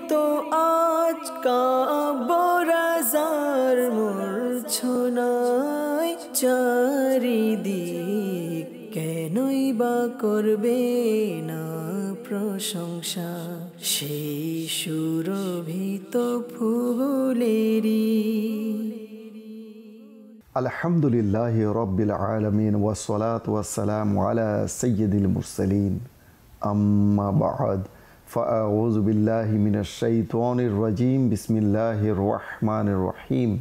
তো আজ কাবরাজার মূর্ছনায় চারিদিক, কেনই বা করবে না প্রশংসা সেই সুরভিত ফুলেরই। আলহামদুলিল্লাহি রাব্বিল আলামিন ওয়াসসালাতু ওয়াসসালামু আলা সাইয়্যিদিল মুরসালিন, আম্মা বা'দ, ফাআউযু বিল্লাহি মিনাশ শাইতানির রাজীম, বিসমিল্লাহির রহমানির রহিম।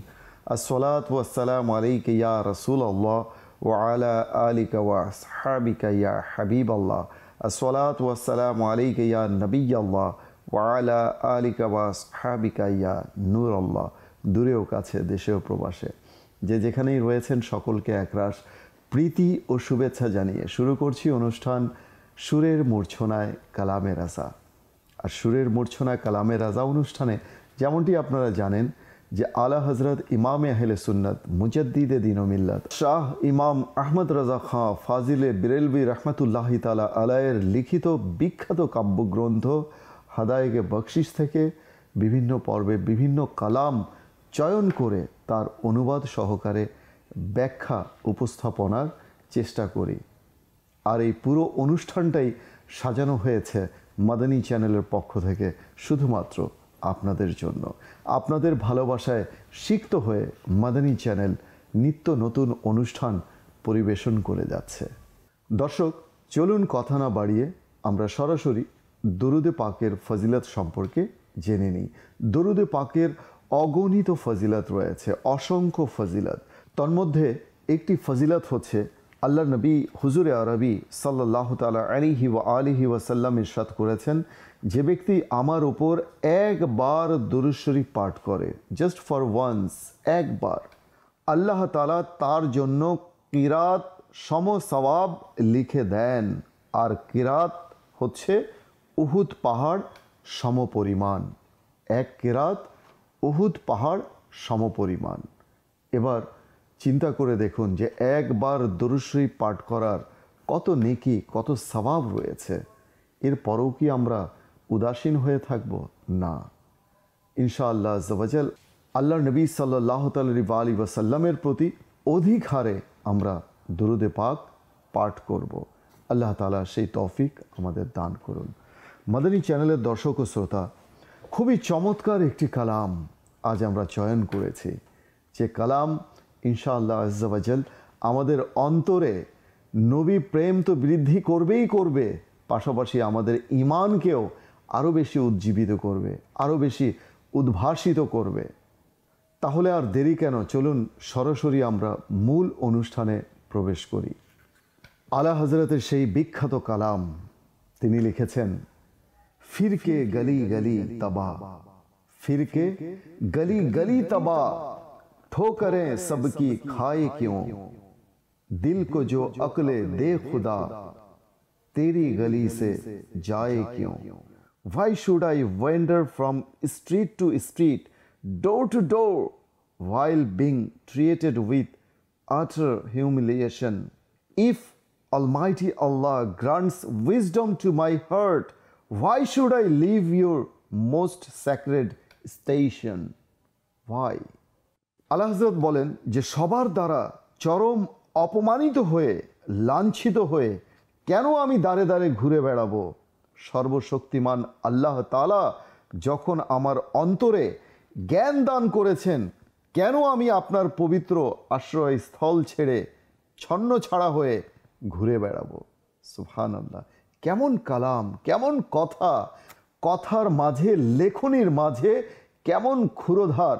আসসালাতু ওয়াসসালামু আলাইকা ইয়া রাসূলুল্লাহ ওয়া আলা আলিকা ওয়া আসহাবিকা ইয়া হাবিবাল্লাহ। আসসালাতু ওয়াসসালামু আলাইকা ইয়া নবিয়াল্লাহ ওয়া আলা আলিকা ওয়া আসহাবিকা ইয়া নূরাল্লাহ। দূরেও কাছে, দেশেও প্রবাসে, যে যেখানেই রয়েছেন সকলকে একরাশ প্রীতি ও শুভেচ্ছা জানিয়ে শুরু করছি অনুষ্ঠান সুরের মূর্ছনায় কালামে রাজা। আর সুরের মূর্ছনায় কালামে রাজা অনুষ্ঠানে যেমনটি আপনারা জানেন যে আলা হজরত ইমামে আহলে সুন্নত মুজাদ্দিদে দ্বীন ও মিল্লাত শাহ ইমাম আহমদ রাজা খাঁ ফাজিলে বেরেলভী রহমতুল্লাহি তাআলা আলাইয়ের লিখিত বিখ্যাত কাব্যগ্রন্থ হাদায়েগে বকশিশ থেকে বিভিন্ন পর্বে বিভিন্ন কালাম চয়ন করে তার অনুবাদ সহকারে ব্যাখ্যা উপস্থাপনার চেষ্টা করি। আর এই পুরো অনুষ্ঠানটাই সাজানো হয়েছে মাদানী চ্যানেলের পক্ষ থেকে শুধুমাত্র আপনাদের জন্য। আপনাদের ভালোবাসায় সিক্ত হয়ে মাদানী চ্যানেল নিত্য নতুন অনুষ্ঠান পরিবেশন করে যাচ্ছে। দর্শক, চলুন কথা না বাড়িয়ে আমরা সরাসরি দরুদে পাকের ফজিলত সম্পর্কে জেনে নিই। দরুদে পাকের অগণিত ফজিলত রয়েছে, অসংখ্য ফজিলত। তন্মধ্যে একটি ফজিলত হচ্ছে আল্লাহ নবী হুজুরে আরবি সাল্লাল্লাহু তাআলা আলাইহি ওয়া আলিহি ওয়াসাল্লাম ইরশাদ করেছেন, যে ব্যক্তি আমার উপর একবার দুরূদ শরীফ পাঠ করে, জাস্ট ফর ওয়ান্স, একবার, আল্লাহ তাআলা তার জন্য কিরাত সম সওয়াব লিখে দেন। আর কিরাত হচ্ছে উহুদ পাহাড় সমপরিমাণ। এক কিরাত উহুদ পাহাড় সমপরিমাণ। এবার চিন্তা করে দেখুন যে একবার দরুদ শরীফ পাঠ করার কত নেকি, কত সওয়াব রয়েছে। এরপরেও কি আমরা উদাসীন হয়ে থাকব? না, ইনশাআল্লাহ আজ্জা ওয়া জাল আল্লাহর নবী সাল্লাল্লাহু আলাইহি ওয়াসাল্লামের প্রতি অধিক হারে আমরা দরুদে পাক পাঠ করব। আল্লাহ তাআলা সেই তৌফিক আমাদের দান করুন। মাদানী চ্যানেলের দর্শক ও শ্রোতা, খুবই চমৎকার একটি কালাম আজ আমরা চয়ন করেছি, যে কালাম ইনশাআল্লাহ আজ্জা ওয়া জাল আমাদের অন্তরে নবী প্রেম তো বৃদ্ধি করবেই করবে, পাশাপাশি আমাদের ঈমানকেও আরও বেশি উজ্জীবিত করবে, আরও বেশি উদ্ভাসিত করবে। তাহলে আর দেরি কেন, চলুন সরাসরি আমরা মূল অনুষ্ঠানে প্রবেশ করি। আলা হজরতের সেই বিখ্যাত কালাম, তিনি লিখেছেন, ফিরকে গলি গলি তবা, ফিরকে गली गली तबा, ठोकरें सबकी खाए क्यों, दिल को जो अक्ले दे खुदा, तेरी गली से जाए क्यों। Why should I wander from street to street, door to door, while being treated with utter humiliation? If Almighty Allah grants wisdom to my heart, why should I leave your most sacred station? ভাই আলা হযরত বলেন যে সবার দ্বারা চরম অপমানিত হয়ে, লাঞ্ছিত হয়ে কেন আমি দাঁড়ে দাঁড়ে ঘুরে বেড়াবো? সর্বশক্তিমান আল্লাহ তাআলা যখন আমার অন্তরে জ্ঞান দান করেছেন, কেন আমি আপনার পবিত্র আশ্রয়স্থল ছেড়ে ছন্ন ছাড়া হয়ে ঘুরে বেড়াবো? সুবহানাল্লাহ, কেমন কালাম, কেমন কথা, কথার মাঝে, লেখনির মাঝে কেমন ক্ষুরোধার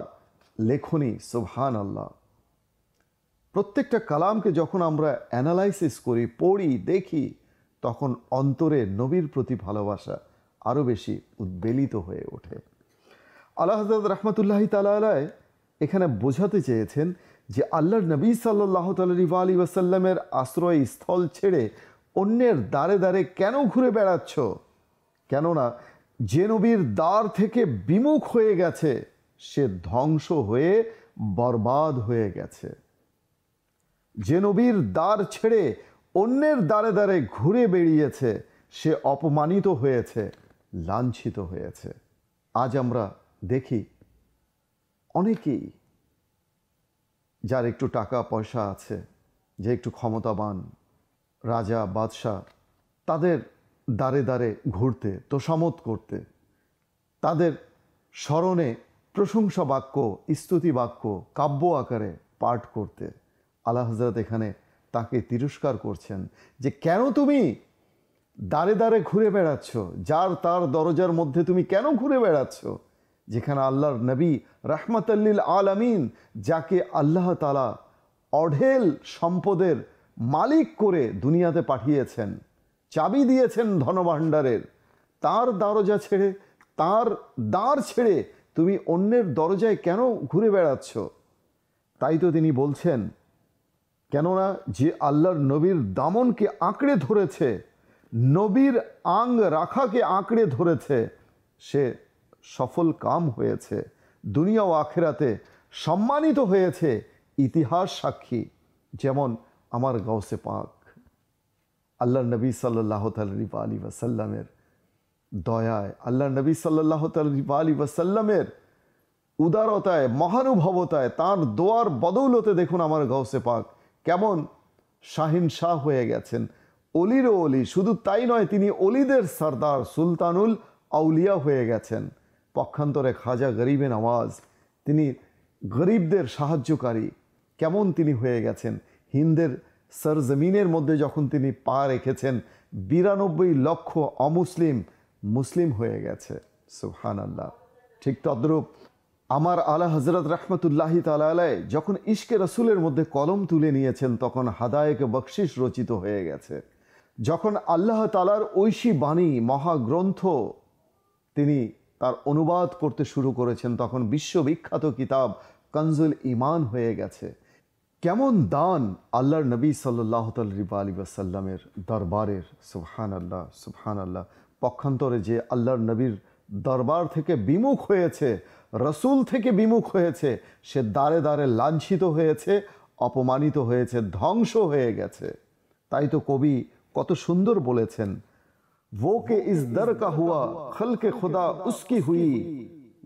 লেখনি। সুবহানাল্লাহ। প্রত্যেকটা কালামকে যখন আমরা অ্যানালাইসিস করি, পড়ি, দেখি, তখন অন্তরে নবীর প্রতি ভালোবাসা আরও বেশি উদ্বেলিত হয়ে ওঠে। আলা হযরত রাহমাতুল্লাহি তাআলা আলাইহি এখানে বোঝাতে চেয়েছেন যে আল্লাহর নবী সাল্লাল্লাহু আলাইহি ওয়াসাল্লামের আশ্রয়স্থল ছেড়ে অন্যের দ্বারে দ্বারে কেন ঘুরে বেড়াচ্ছ? কেননা যে নবীর দ্বার থেকে বিমুখ হয়ে গেছে, সে ধ্বংস হয়ে বরবাদ হয়ে গেছে। যে নবীর দ্বার ছেড়ে অন্যের দ্বারে দ্বারে ঘুরে বেড়িয়েছে, সে অপমানিত হয়েছে, লাঞ্ছিত হয়েছে। আজ আমরা দেখি অনেকেই যার একটু টাকা পয়সা আছে, যে একটু ক্ষমতাবান, রাজা বাদশাহ, তাদের দ্বারে দ্বারে ঘুরতে, তোষামত করতে, তাদের স্মরণে প্রশংসা বাক্য, স্তুতি বাক্য কাব্য আকারে পাঠ করতে আলা হযরত এখানে তাকে তিরস্কার করছেন যে কেন তুমি দ্বারে দ্বারে ঘুরে বেড়াচ্ছ, যার তার দরজার মধ্যে তুমি কেন ঘুরে বেড়াচ্ছ, যেখানে আল্লাহর নবী রাহমাতাল্লিল আলামিন, যাকে আল্লাহ তাআলা অঢেল সম্পদের মালিক করে দুনিয়াতে পাঠিয়েছেন, চাবি দিয়েছেন ধনভাণ্ডারের, তার দরজা ছেড়ে, তার দ্বার ছেড়ে তুমি অন্যের দরজায় কেন ঘুরে বেড়াচ্ছ? তাই তো তিনি বলছেন, কেননা যে আল্লাহর নবীর দামনকে আঁকড়ে ধরেছে, নবীর আং রাখাকে আঁকড়ে ধরেছে, সে সফল কাম হয়েছে, দুনিয়া ও আখিরাতে সম্মানিত হয়েছে। ইতিহাস সাক্ষী, যেমন আমার গাউসে পাক আল্লাহর নবী সাল্লাল্লাহু আলাইহি ওয়াসাল্লামের দয়ায়, আল্লাহর নবী সাল্লাল্লাহু আলাইহি ওয়াসাল্লামের উদারতায়, মহানুভবতায়, তার দোয়ার বদৌলতে দেখুন আমার গাউসে পাক কেমন শাহিন শাহ হয়ে গেছেন, অলিরও অলি। শুধু তাই নয়, তিনি অলিদের সর্দার, সুলতানুল আউলিয়া হয়ে গেছেন। পক্ষান্তরে খাজা গরিবে নওয়াজ, তিনি গরিবদের সাহায্যকারী, কেমন তিনি হয়ে গেছেন। হিন্দের সরজমিনের মধ্যে যখন তিনি পা রেখেছেন, 92 লক্ষ অমুসলিম মুসলিম হয়ে গেছে। সুবহানাল্লাহ। ঠিক তদ্রূপ আমার আলা হযরত রাহমাতুল্লাহি তাআলা আলাইহি যখন ইশকে রসুলের মধ্যে কলম তুলে নিয়েছেন, তখন হাদায়েক বকশিশ রচিত হয়ে গেছে। যখন আল্লাহ তাআলার ঐশী বাণী মহাগ্রন্থ তিনি তার অনুবাদ করতে শুরু করেছেন, তখন বিশ্ববিখ্যাত কিতাব কনজুল ঈমান হয়ে গেছে। কেমন দান আল্লাহর নবী সাল্লাল্লাহু আলাইহি ওয়াসাল্লামের দরবারের। সুবহানাল্লাহ, সুবহানাল্লাহ। পক্ষান্তরে যে আল্লাহর নবীর দরবার থেকে বিমুখ হয়েছে, রসুল থেকে বিমুখ হয়েছে, সে দ্বারে দ্বারে লাঞ্ছিত হয়েছে, অপমানিত হয়েছে, ধ্বংস হয়ে গেছে। তাই তো কবি কত সুন্দর বলেছেন, वो के इस दर का हुआ खल्क खुदा उसकी हुई,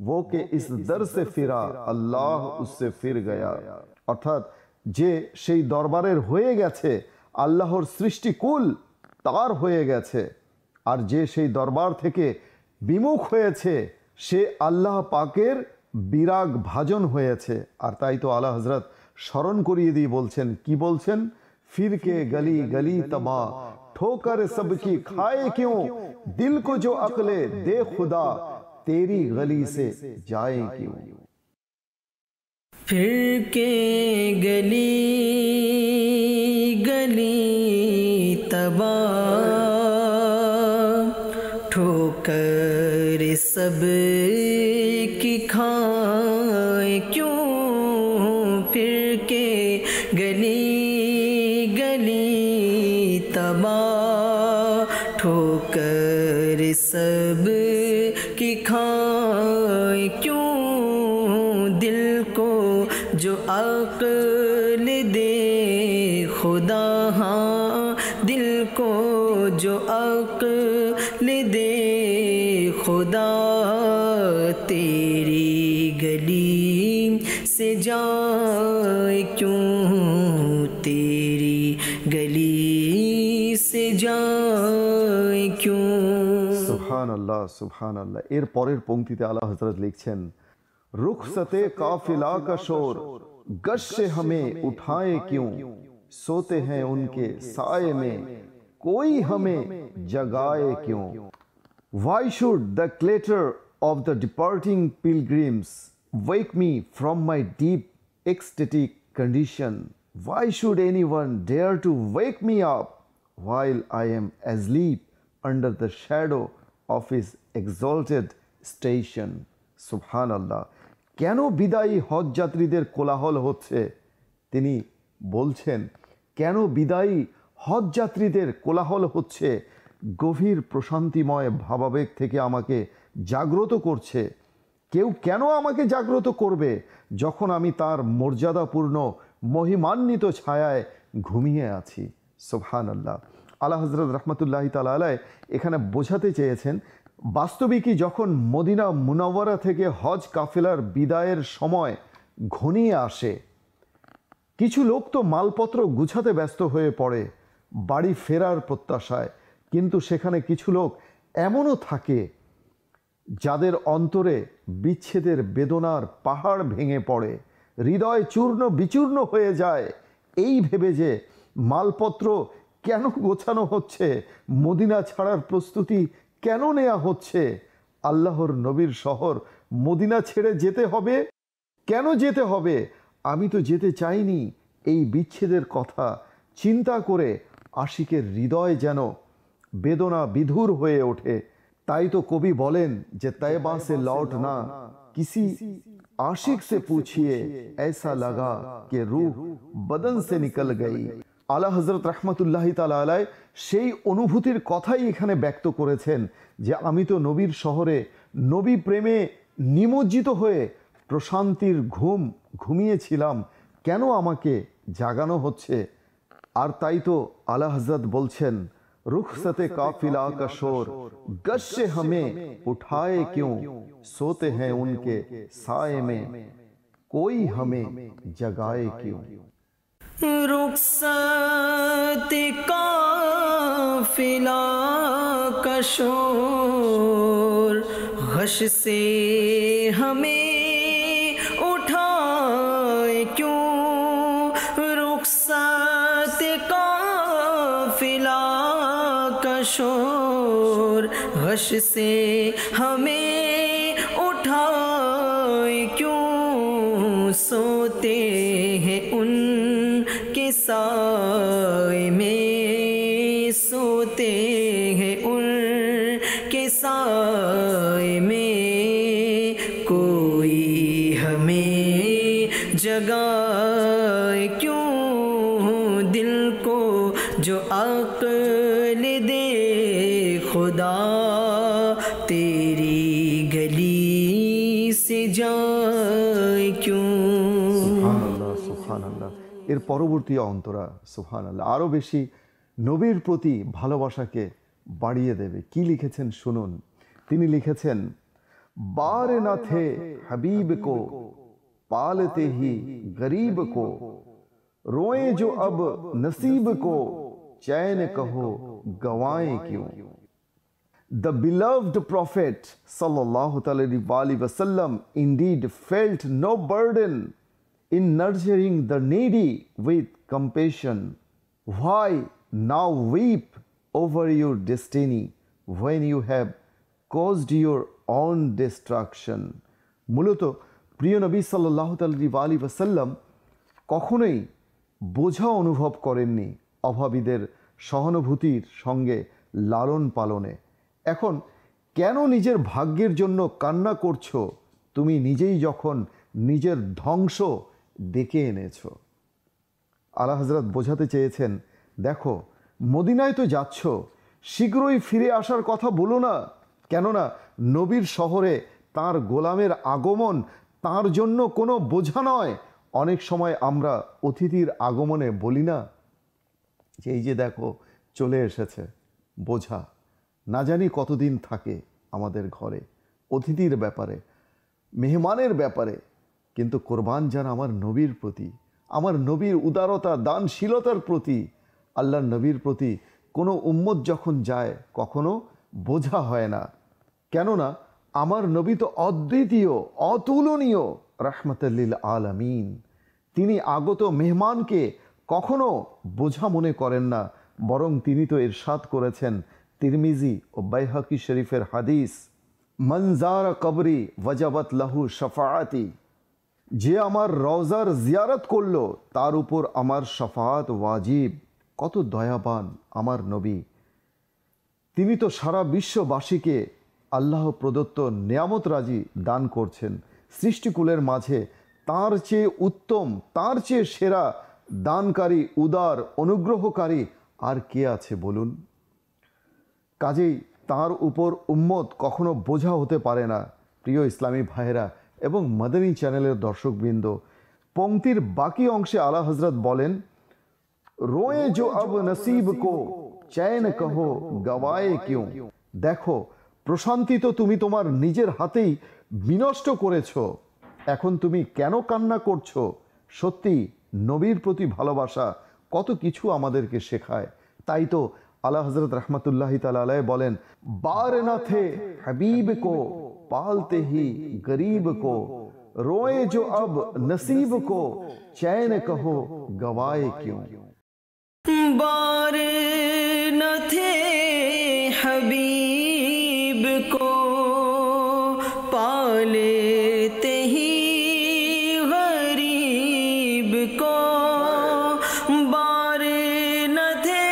वो के इस दर से फिरा अल्लाह उससे फिर गया। অর্থাৎ যে সেই দরবারের হয়ে গেছে, আল্লাহর সৃষ্টিকুল তার হয়ে গেছে, আর যে সেই দরবার থেকে বিমুখ হয়েছে, সে আল্লাহ পাকের বিরাগ ভাজন হয়েছে। আর তাই তো আলা হযরত স্মরণ করিয়ে দিয়ে বলছেন, কি বলছেন, फिर के गली गली तबा ठोकर सबकी खाए क्यों, दिल को जो अक्ले दे खुदा तेरी गली से जाए क्यों। फिर के गली गली तबा ठोकर सब की खाए क्यों, फिर के गली तबा ठोकर सब की खाए क्यों, दिल को जो अक्ल दे खुदा, हाँ दिल को जो अक्ल दे खुदा, तेरी गली से जाए क्यों, तेरी गली से जाए क्यों। সুবহানাল্লাহ, সুবহানাল্লাহ। এর পরের পংক্তিতে আলা হযরত লিখছেন, रुखसते काफिला का शोर गश से हमें उठाए क्यों, सोते हैं उनके साए में कोई हमें जगाए क्यों। Why should the clatter of the departing pilgrims wake me from my deep ecstatic condition? Why should anyone dare to wake me up while I am asleep under the shadow of his exalted station? Subhanallah. কেন বিদায়ী হজ যাত্রীদের কোলাহল হচ্ছে? তিনি বলছেন, কেন বিদায়ী হজ যাত্রীদের কোলাহল হচ্ছে? গভীর প্রশান্তিময় ভাবাবেগ থেকে আমাকে জাগ্রত করছে। কেউ কেন আমাকে জাগ্রত করবে যখন আমি তার মর্যাদাপূর্ণ মহিমান্বিত ছায়ায় ঘুমিয়ে আছি। সুবহানাল্লাহ। আলা হযরত রাহমাতুল্লাহি তাআলা আলাইহি এখানে বোঝাতে চেয়েছেন, বাস্তবিকই যখন মদিনা মুনাওয়ারা থেকে হজ কাফেলার বিদায়ের সময় ঘনিয়ে আসে, কিছু লোক তো মালপত্র গুছাতে ব্যস্ত হয়ে পড়ে বাড়ি ফেরার প্রত্যাশায়, কিন্তু সেখানে কিছু লোক এমনও থাকে যাদের অন্তরে বিচ্ছেদের বেদনার পাহাড় ভেঙে পড়ে, হৃদয় চূর্ণ বিচূর্ণ হয়ে যায় এই ভেবে যে মালপত্র কেন গোছানো হচ্ছে, মদিনা ছাড়ার প্রস্তুতি কেন নেওয়া হচ্ছে, আল্লাহর নবীর শহর মদিনা ছেড়ে যেতে হবে, কেন যেতে হবে, আমি তো যেতে চাইনি। এই বিচ্ছেদের কথা চিন্তা করে আশিকের হৃদয় যেন বেদনা বিধুর হয়ে ওঠে। তাই তো কবি বলেন যে তয়বা সে লौटना किसी आशिक से पूछिए ऐसा लगा कि रूह बदन से निकल गई। আলা হযরত রাহমাতুল্লাহি তাআলা আলাইহি সেই অনুভূতির কথাই এখানে ব্যক্ত করেছেন যে আমি তো নবীর শহরে নবী প্রেমে নিমজ্জিত হয়ে প্রশান্তির ঘুম ঘুমিয়েছিলাম, কেন আমাকে জাগানো হচ্ছে। আর তাই তো আলা হযরত বলছেন रुखसते काफिला का शोर गश से हमें उठाए क्यों, सोते हैं उनके साए में कोई हमें जगाए क्यों। रुखसते काफिला का शोर गश से हमें उठाए क्यों, रुखसते काफिला शोर गश से हमें उठाए क्यों, सोते हैं उनके साए में, सोते हैं उनके साए में कोई हमें जगाए क्यों, दिल को जो अक्ल दे खुदा तेरी गली से जाए क्यों। সুবহানাল্লাহ সুবহানাল্লাহ। এর পরবর্তী অন্তরা সুবহানাল্লাহ আরও বেশি নবীর প্রতি ভালোবাসাকে বাড়িয়ে দেবে। কি লিখেছেন শুনুন। তিনি লিখেছেন बार न थे हबीब को पालते ही गरीब को, रोए जो अब नसीब को चैन कहो गवाएं क्यों। The beloved Prophet sallallahu alaihi wasallam indeed felt no burden in nurturing the needy with compassion. Why now weep over your destiny when you have caused your own destruction? মূলত প্রিয় নবী সাল্লাল্লাহু আলাইহি ওয়াসাল্লাম কখনোই বোঝা অনুভব করেননি অভাবীদের সহানুভূতির সঙ্গে লালন পালনে। এখন কেন নিজের ভাগ্যের জন্য কান্না করছো, তুমি নিজেই যখন নিজের ধ্বংস ডেকে এনেছো। আলা হযরত বোঝাতে চেয়েছেন, দেখো মদিনায় তো যাচ্ছ, শীঘ্রই ফিরে আসার কথা বলো না, কেননা নবীর শহরে তার গোলামের আগমন তার জন্য কোনো বোঝা নয়। অনেক সময় আমরা অতিথির আগমনে বলি না যে এই যে দেখো চলে এসেছে, বোঝা না জানি কতদিন থাকে আমাদের ঘরে, অতিথির ব্যাপারে মেহমানের ব্যাপারে। কিন্তু কোরবান যান আমার নবীর প্রতি, আমার নবীর উদারতা দানশীলতার প্রতি। আল্লাহর নবীর প্রতি কোনো উম্মত যখন যায় কখনো বোঝা হয় না, কেননা আমার নবী তো অদ্বিতীয় অতুলনীয় রাহমাতুল লিল আলামিন। তিনি আগত মেহমানকে কখনো বোঝা মনে করেন না, বরং তিনি তো ইরশাদ করেছেন তিরমিজি ও বাইহাকি শরীফের হাদিস, মনজার কবরি ওয়াজাবাত লাহু শাফাআতি, যে আমার রওজার জিয়ারত করলো তার উপর আমার শাফাআত ওয়াজিব। কত দয়াবান আমার নবী, তিনি তো সারা বিশ্ববাসীকে আল্লাহ প্রদত্ত নেয়ামত রাজি দান করছেন। সৃষ্টিকুলের মাঝে তার চেয়ে উত্তম, তার চেয়ে সেরা দানকারী, উদার, অনুগ্রহকারী আর কে আছে বলুন। কাজেই তার উপর উম্মত কখনো বোঝা হতে পারে না। প্রিয় ইসলামী ভাইয়েরা এবং মাদানী চ্যানেলের দর্শকবৃন্দ, পংক্তির বাকি অংশে আলা হযরত বলেন, রোয়ে জো আব নসিব কো চैन कहो गवाए क्यों। দেখো প্রশান্তি তো তুমি তোমার নিজের হাতেই বিনষ্ট করেছো, এখন তুমি কেন কান্না করছো? সত্যি নবীর প্রতি ভালোবাসা কত কিছু আমাদেরকে শেখায়। তাই তো আলা হযরত রহমতুল্লাহি তাআলা আলাইহি বলেন, বার না থে হাবিব কো পালতে হি গরিব কো, रोए जो अब नसीब को चैन कहो गवाए क्यों। बार न थे हबीब को पालेते ही गरीब को, बार न थे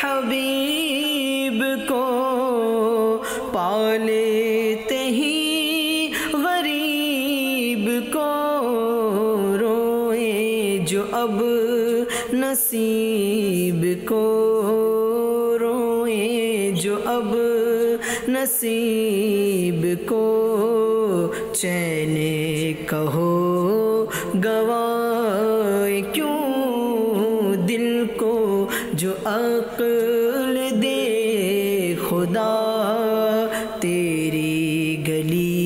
हबीब को पालेते ही गरीब को, रोए जो अब नसीब को, रोए जो अब नसीब को, चैन कहो गवाए क्यों, दिल को जो अक्ल दे खुदा, तेरी गली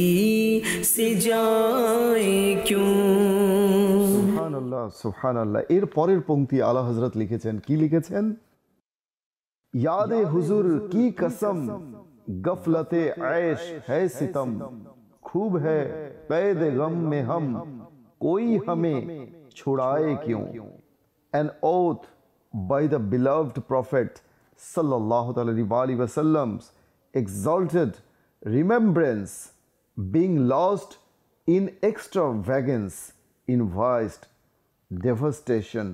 से जाए क्यों। সুবহানাল্লাহ সুবহানাল্লাহ। এর পরের পংক্তি আলা হযরত লিখেছেন, কি লিখেছেন? यादे हुजूर की कसम गफलते ऐश है सितम, खूब है कैद गम में हम कोई हमें छुड़ाए क्यों। An oath by the beloved Prophet sallallahu alaihi wasallam's exalted remembrance being lost in extravagance, in vast devastation.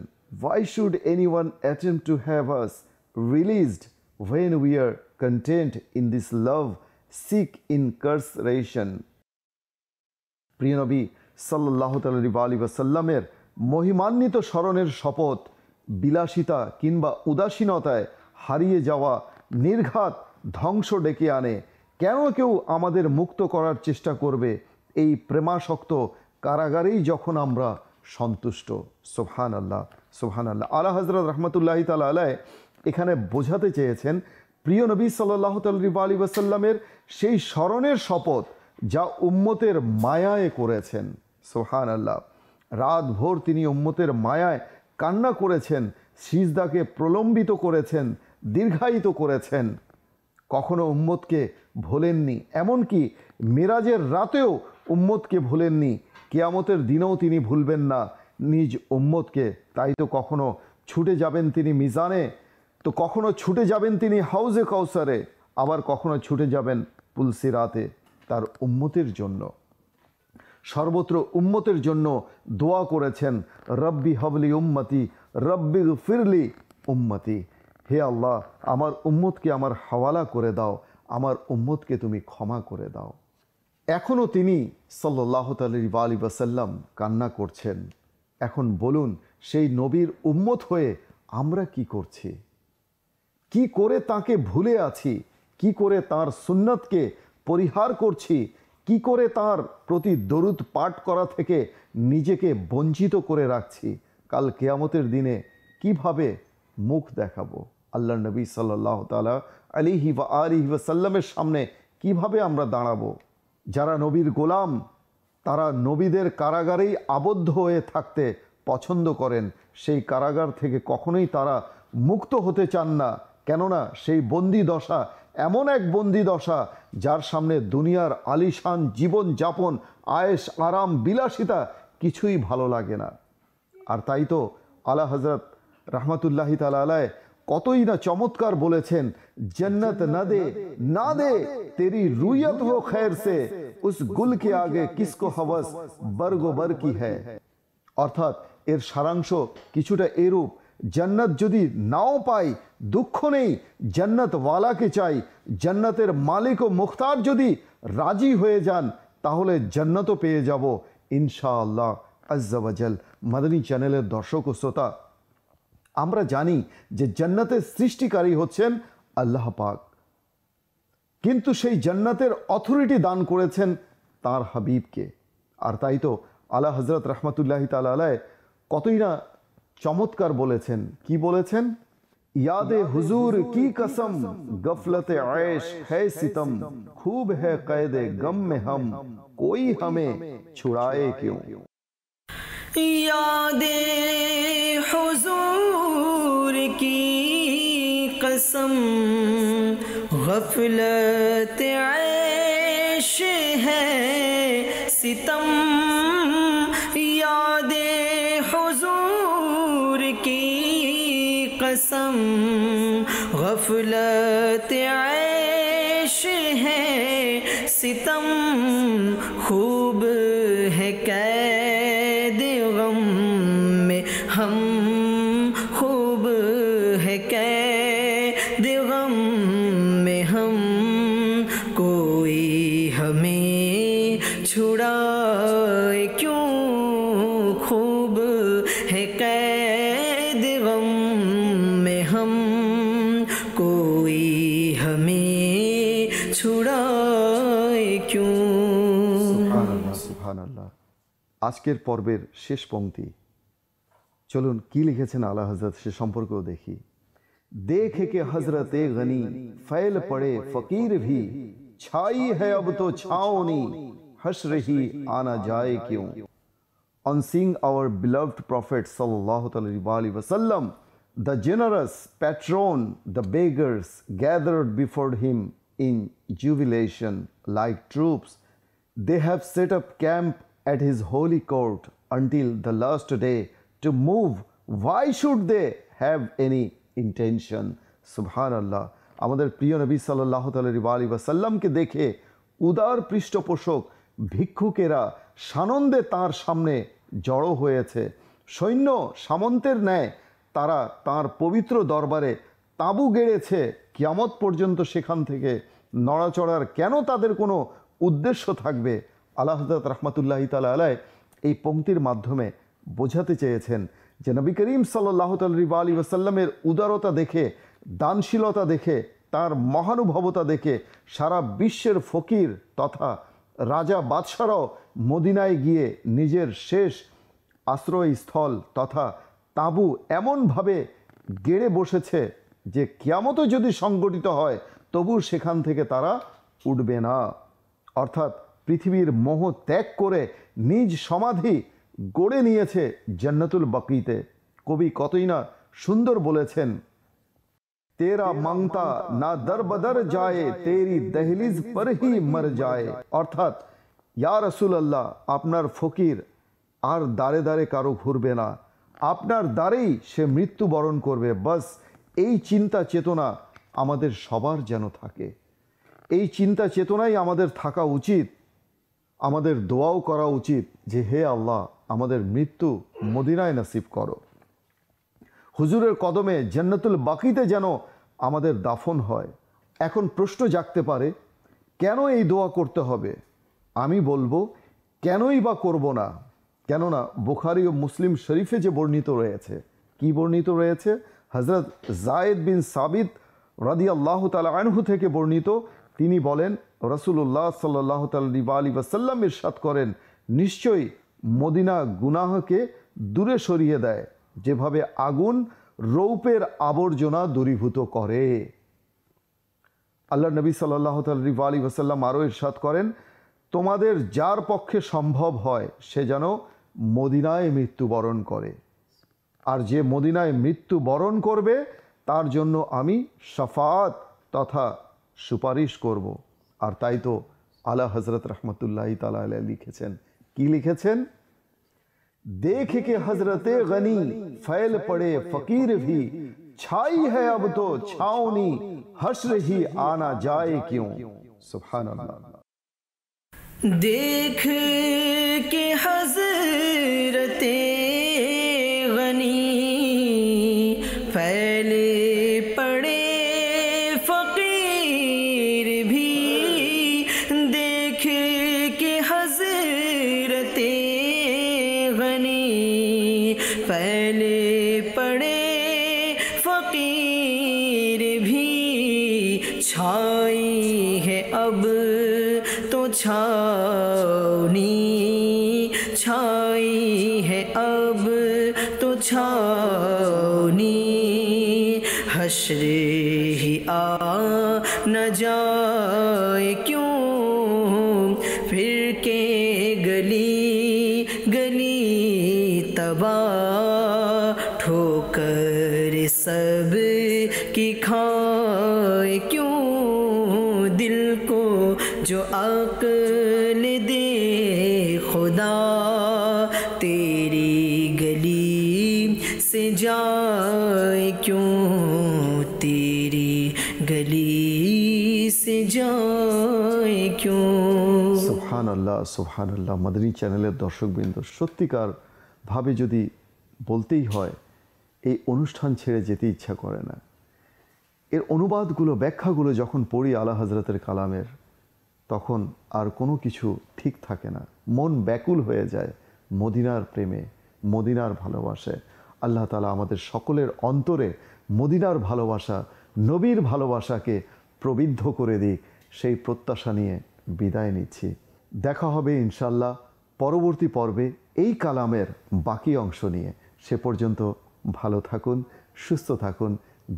Why should anyone attempt to have us released when we are content in this love sick incarceration? প্রিয় নবী সাল্লাল্লাহু আলাইহি ওয়াসাল্লামের মহিমান্বিত স্মরণের শপথ বিলাসিতা কিংবা উদাসীনতায় হারিয়ে যাওয়া নির্ঘাত ধ্বংস ডেকে আনে। কেন কেউ আমাদের মুক্ত করার চেষ্টা করবে এই প্রেমাসক্ত কারাগারেই যখন আমরা সন্তুষ্ট। সুবহানাল্লাহ সুবহানাল্লাহ। আলা হযরত রহমতুল্লাহি তাআলা আলাইহি এখানে বোঝাতে চেয়েছেন প্রিয় নবী সাল্লাল্লাহু আলাইহি ওয়াসাল্লামের সেই স্মরণের শপথ যা উম্মতের মায়ায় করেছেন। সুবহানাল্লাহ। রাত ভোর তিনি উম্মতের মায়ায় কান্না করেছেন, সিজদাকে প্রলম্বিত করেছেন, দীর্ঘায়িত করেছেন, কখনো উম্মতকে ভোলেননি, এমনকি মেরাজের রাতেও উম্মতকে ভোলেননি, কিয়ামতের দিনেও তিনি ভুলবেন না নিজ উম্মতকে। তাই তো কখনো ছুটে যাবেন তিনি মিজানে, তো কখনো ছুটে যাবেন তিনি হাউজে কাউসারে, আবার কখনো ছুটে যাবেন পুলসিরাতে তার উম্মতের জন্য। সর্বত্র উম্মতের জন্য দোয়া করেছেন, রব্বি হাবলি উম্মতি রব্বি গফিরলি উম্মতি, হে আল্লাহ আমার উম্মতকে আমার হাওয়ালা করে দাও, আমার উম্মতকে তুমি ক্ষমা করে দাও। এখনও তিনি সাল্লাল্লাহু আলাইহি ওয়াসাল্লাম কান্না করছেন। এখন বলুন, সেই নবীর উম্মত হয়ে আমরা কি করছি? কি করে তাকে ভুলে আছি? কি করে তার সুন্নতকে পরিহার করছি? কি করে তার প্রতি দরুদ পাঠ করা থেকে নিজেকে বঞ্চিত করে রাখছি? কাল কিয়ামতের দিনে কিভাবে মুখ দেখাবো? আল্লাহ নবী সাল্লাল্লাহু তাআলা আলাইহি ওয়াসাল্লামের সামনে কিভাবে আমরা দাঁড়াবো? যারা নবীর গোলাম তারা নবীদের কারাগারেই আবদ্ধ হয়ে থাকতে পছন্দ করেন, সেই কারাগার থেকে কখনোই তারা মুক্ত হতে চান না। কেননা সেই বন্দি দশা এমন এক বন্দি দশা যার সামনে দুনিয়ার আলিশান জীবন যাপন, আয়েশ আরাম বিলাসিতা কিছুই ভালো লাগে না। আর তাই তো আলা হযরত রহমতুল্লাহি তাআলা আলাইহি কতই না চমৎকার বলেছেন, जन्नत न दे ना दे तेरी रुयत हो खैर से, उस गुल के आगे किसको हवस बरगो बर की है। অর্থাৎ এর সারাংশ কিছুটা এরূপ, জান্নাত যদি নাও পাই দুঃখ নেই, জান্নাত ওয়ালাকে চাই। জান্নাতের মালিক ও মুখতার যদি রাজি হয়ে যান তাহলে জান্নাতও পেয়ে যাব ইনশাআল্লাহ আজ্জা ওয়াজাল। মাদানী চ্যানেলের দর্শক ও শ্রোতা, আমরা জানি যে জান্নাতের সৃষ্টিকারী হচ্ছেন আল্লাহ পাক, কিন্তু সেই জান্নাতের অথরিটি দান করেছেন তার হাবিবকে। আর তাই তো আলা হযরত রহমতুল্লাহি তাআলা আলাইহি কতই না চমৎকার বলেছেন। কি বলেছেন? याद हुजूर की कसम गफलत ऐश है सितम, खूब है कैद गम में हम, कोई हमें छुड़ाए क्यों। याद हुजूर की कसम गफलत ऐश है सितम, याद हुजूर की कसम गफलत ऐश है सितम, खूब है कैद गम में हम, खूब है कैद गम में हम, कोई हमें छुड़ाए क्यों, खूब है कैद गम में हम, कोई हमें छुड़ाए क्यों। সুবহানাল্লাহ সুবহানাল্লাহ। আজকের পর্বের শেষ পংক্তি, চলুন কি লিখেছেন আলা হযরত সে সম্পর্কেও দেখি। देखे के हजरत गनी फैल पड़े फकीर भी, छाई है अब तो छावनी हश्र ही आना जाए क्यों। On seeing our beloved Prophet sallallahu alaihi wasallam, the generous patron, the beggars gathered before him in jubilation like troops. They have set up camp at his holy court until the last day to move. Why should they have any intention? সুবহানাল্লাহ। আমাদের প্রিয় নবী সাল্লাল্লাহু আলাইহি ওয়াসাল্লামকে দেখে উদার পৃষ্ঠপোষক ভিক্ষুকেরা সানন্দে তার সামনে জড়ো হয়েছে। সৈন্য সামন্তের ন্যায় তারা তার পবিত্র দরবারে তাঁবু গেড়েছে কিয়ামত পর্যন্ত। সেখান থেকে নড়াচড়ার কেন তাদের কোনো উদ্দেশ্য থাকবে? আলা হযরত রাহমাতুল্লাহি তাআলা আলাইহি এই পংক্তির মাধ্যমে বোঝাতে চেয়েছেন যে নবী করিম সাল্লাল্লাহু আলাইহি ওয়াসাল্লামের উদারতা দেখে, দানশীলতা দেখে, তার মহানুভবতা দেখে সারা বিশ্বের ফকির তথা রাজা বাদশারাও মদিনায় গিয়ে নিজের শেষ আশ্রয়স্থল তথা তাঁবু এমনভাবে গেড়ে বসেছে যে কিয়ামতও যদি সংগঠিত হয় তবু সেখান থেকে তারা উঠবে না। অর্থাৎ পৃথিবীর মোহ ত্যাগ করে নিজ সমাধি গড়ে নিয়েছে জান্নাতুল বাকিতে। কবি কতই না সুন্দর বলেছেন, তেরা মাংতা না দর বদর যায়, তেরি দহলিজ পর হি মর যায়। অর্থাৎ ইয়া রাসূলুল্লাহ, আপনার ফকির আর দাঁড়ে দাঁড়ে কারো ঘুরবে না, আপনার দ্বারেই সে মৃত্যুবরণ করবে। বাস এই চিন্তা চেতনা আমাদের সবার যেন থাকে। এই চিন্তা চেতনাই আমাদের থাকা উচিত। আমাদের দোয়াও করা উচিত যে হে আল্লাহ, আমাদের মৃত্যু মদিনায় নসিব করো, হুজুরের কদমে জান্নাতুল বাকিতে যেন আমাদের দাফন হয়। এখন প্রশ্ন জাগতে পারে, কেন এই দোয়া করতে হবে? আমি বলবো, কেনই বা করব না? কেননা বুখারী ও মুসলিম শরীফে যে বর্ণিত রয়েছে, কি বর্ণিত রয়েছে? হযরত যায়েদ বিন সাবিত রাদিয়াল্লাহু তাআলা আনহু থেকে বর্ণিত। তিনি বলেন, রাসূলুল্লাহ সাল্লাল্লাহু আলাইহি ওয়াসাল্লাম ইরশাদ করেন, নিশ্চয়ই মদিনা গুনাহকে দূরে সরিয়ে দেয় যেভাবে আগুন রৌপের আবর্জনা দূরীভূত করে। আল্লাহ নবী সাল্লাল্লাহু আলাইহি ওয়াসাল্লাম আরও ইরশাদ করেন, তোমাদের যার পক্ষে সম্ভব হয় সে যেন মদিনায় মৃত্যুবরণ করে, আর যে মদিনায় মৃত্যুবরণ করবে তার জন্য আমি শাফাআত তথা সুপারিশ করব। আর তাই তো আলা হযরত রাহমাতুল্লাহি তাআলা আলাইহি লিখেছেন, কি লিখেছেন? देख के हजरत गनी फैल पड़े फकीर भी, छाई है अब तो छावनी हश्र ही आना जाए क्यों। सुभान अल्लाह। देख के हजरत गनी फैले पड़े फकीर भी, देख के हजरत फैले पड़े फकीर भी, छाई है अब तो छावनी, छाई है अब तो छावनी न जाए क्यों फिर के गली गली तबाह ठोकर सब की खाए क्यों दिल को जो अक्ल दे खुदा तेरी गली से जाए क्यों तेरी गली से जाए क्यों। সুবহানাল্লাহ সুবহানাল্লাহ। মাদানী চ্যানেলের দর্শকবৃন্দ, সত্যিকার ভাবে যদি বলতেই হয় এই অনুষ্ঠান ছেড়ে যেতে ইচ্ছা করে না। এর অনুবাদগুলো ব্যাখ্যাগুলো যখন পড়ি আলা হযরতের কালামের, তখন আর কোনো কিছু ঠিক থাকে না। মন ব্যাকুল হয়ে যায় মদিনার প্রেমে, মদিনার ভালোবাসায়। আল্লাহ তাআলা আমাদের সকলের অন্তরে মদিনার ভালোবাসা, নবীর ভালোবাসাকে প্রবিদ্ধ করে দিক, সেই প্রত্যাশা নিয়ে বিদায় নিচ্ছি। দেখা হবে ইনশাল্লাহ পরবর্তী পর্বে এই কালামের বাকি অংশ নিয়ে। সে পর্যন্ত ভালো থাকুন, সুস্থ থাকুন,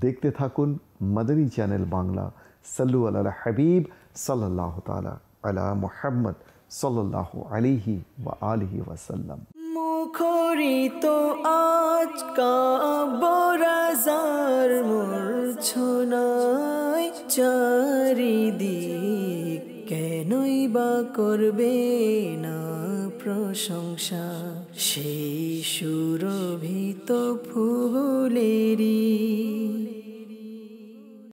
দেখতে থাকুন মাদানী চ্যানেল বাংলা। সাল্লু আলা হাবিব সাল্লাল্লাহু তাআলা আলা মুহাম্মদ সাল্লাল্লাহু আলাইহি ওয়া আলিহি ওয়াসাল্লাম। মুখরিত আজ কাবরাজার মূর্ছনায় চারিদিক কেনই বা করবে না প্রশংসা সেই সুরভিত ফুলেরি।